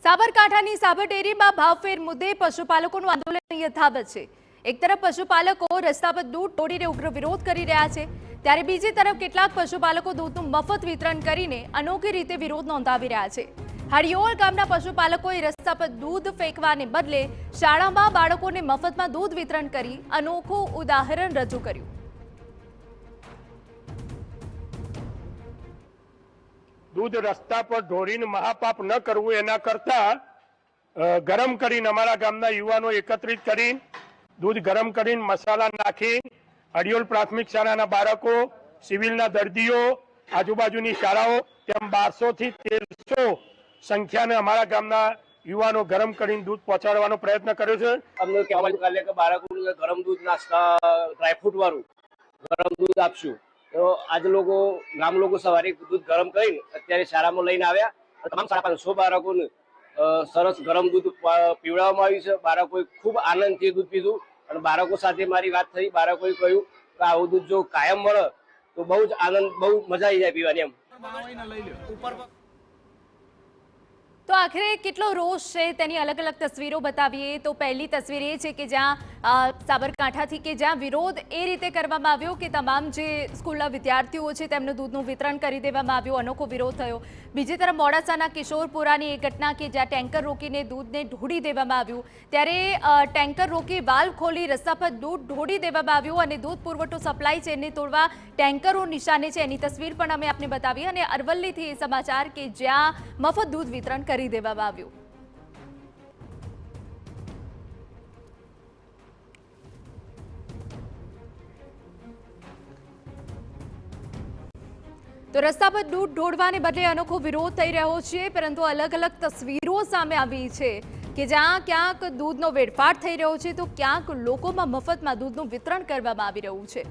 સાબરકાંઠાની સાબરડેરીમાં ભાવફેર મુદ્દે પશુપાલકોનું આંદોલન યથાવત છે। એક તરફ પશુપાલકો રસ્તા પર દૂધ તોડીને ઉગ્ર વિરોધ કરી રહ્યા છે, ત્યારે બીજી તરફ કેટલાક પશુપાલકો દૂધનું મફત વિતરણ કરીને અનોખી રીતે વિરોધ નોંધાવી રહ્યા છે। હરિયોલ ગામના પશુપાલકોએ રસ્તા પર દૂધ ફેંકવાને બદલે શાળામાં બાળકોને મફતમાં દૂધ વિતરણ કરી અનોખું ઉદાહરણ રજૂ કર્યું। दूध रस्ता पर ढोरीने महापाप न करवू एना करता गरम करीने अमारा गामना युवानो एकत्रित करीने दूध गरम करीने मसाला नाखी हरियोल प्राथमिक शाळाना बाळको, सिविलना दर्दीओ, आजूबाजूनी शाळाओ तेम 1200 થી 1300 संख्याने अमारा गामना युवानो गरम करीने दूध पहोंचाडવાનો प्रयत्न कर्यो छे। अમને કહેવાનું કાલે કે બાળકોને ગરમ દૂધ નાસ્તા ડ્રાયફ્રૂટ વાળું ગરમ દૂધ આપશું। તો આજ લોકો ગામ લોકો સવારે દૂધ ગરમ કરીને અત્યારે શાળામાં લઈને આવ્યા। તમામ શાળા 500 બાળકોને સરસ ગરમ દૂધ પીવડાવવામાં આવ્યું છે। બાળકોએ ખૂબ આનંદથી દૂધ પીધું અને બાળકો સાથે મારી વાત થઈ। બાળકોએ કહ્યું કે આવું દૂધ જો કાયમ મળે તો બહુ જ આનંદ, બહુ મજા આવી જાય પીવાની એમ। તો આખરે કેટલો રોષ છે તેની અલગ અલગ તસવીરો બતાવીએ તો પહેલી તસવીર એ છે કે જ્યાં સાબરકાંઠાથી કે જ્યાં વિરોધ એ રીતે કરવામાં આવ્યો કે તમામ જે સ્કૂલના વિદ્યાર્થીઓ છે તેમનું દૂધનું વિતરણ કરી દેવામાં આવ્યું, અનોખો વિરોધ થયો। બીજી તરફ મોડાસાના કિશોરપુરાની એક ઘટના કે જ્યાં ટેન્કર રોકીને દૂધને ઢોળી દેવામાં આવ્યું, ત્યારે ટેન્કર રોકી વાલ્વ ખોલી રસ્તા પર દૂધ ઢોળી દેવામાં આવ્યું અને દૂધ પુરવઠો સપ્લાય ચેનને તોડવા ટેન્કરો નિશાને છે એની તસવીર પણ અમે આપને બતાવી। અને અરવલ્લીથી એ સમાચાર કે જ્યાં મફત દૂધ વિતરણ કરી દેવામાં આવ્યું। તો રસ્તા પર દૂધ ઢોળવાને બદલે અનોખો વિરોધ થઈ રહ્યો છે, પરંતુ અલગ અલગ તસવીરો સામે આવી છે કે જ્યાં ક્યાંક દૂધનો વેડફાટ થઈ રહ્યો છે તો ક્યાંક લોકોમાં મફતમાં દૂધનું વિતરણ કરવામાં આવી રહ્યું છે।